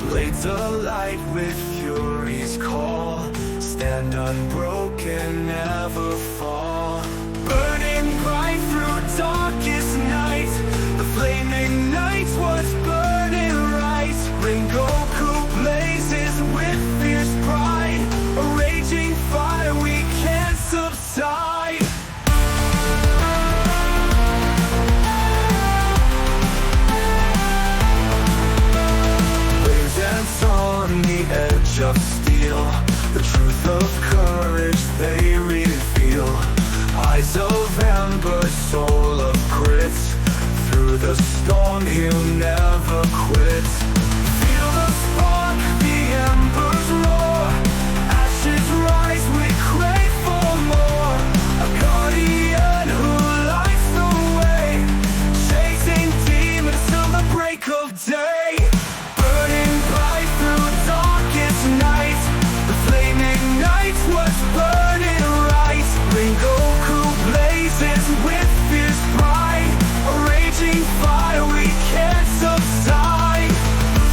Blades alight with fury's call, stand unbroken, never fall. Burning bright through darkest night, the flame ignites what's burning right. Rengoku blazes with fierce pride, a raging fire we can't subside. Waves dance on the edge of steel, the truth of courage they reveal. Eyes of amber, soul of grit, through the storm he'll never quit. Feel the spark, the embers roar, ashes rise, we crave for more. A guardian who lights the way, chasing demons till the break of day. Burning bright through darkest night, the flame ignites what's burning right. Rengoku blazes with fierce pride, a raging fire we can't subside.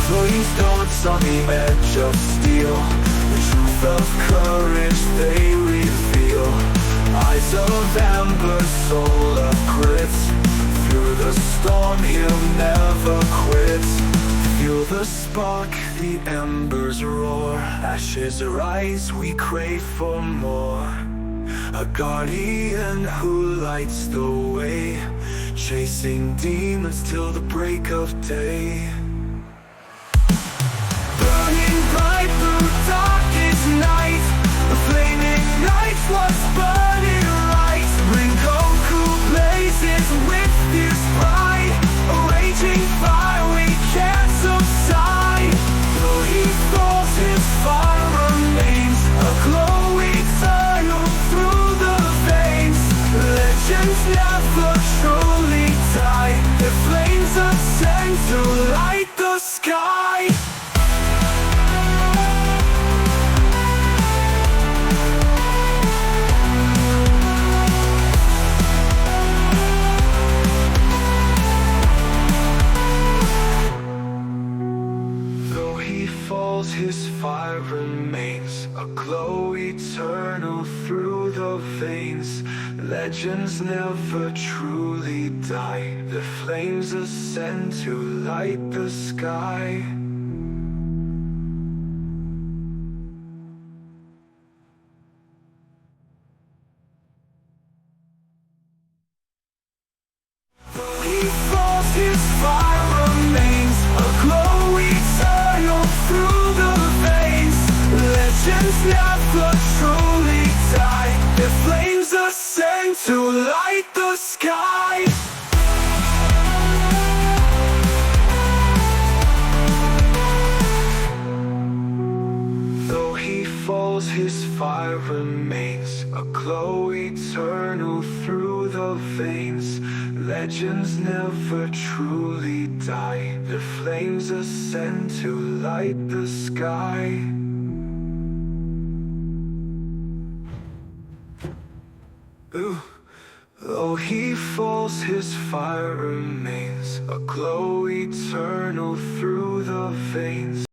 Flames dance on the edge of steel, the truth of courage they reveal. Eyes of amber, soul of grit, through the storm he'll never quit. Feel the spark, the embers roar, ashes rise, we crave for more. A guardian who lights the way, chasing demons till the break of day. Burning bright through darkest night, the flame ignites what's burning right. Rengoku blazes with fierce pride, a raging fire we can't subside. Though he falls, his fire remains, a glow eternal through the veins. Legends never truly die, their flames ascend to light the sky. Though he falls, his fire remains, a glow eternal through the veins. Legends never truly die, the flames ascend to light the sky. Though he falls, his fire remains, a glow eternal through the veins. Legends never truly die, their flames ascend to light the sky. Though he falls, his fire remains, a glow eternal through the veins. Legends never truly die, their flames ascend to light the sky. Ooh. Though he falls, his fire remains, a glow eternal through the veins.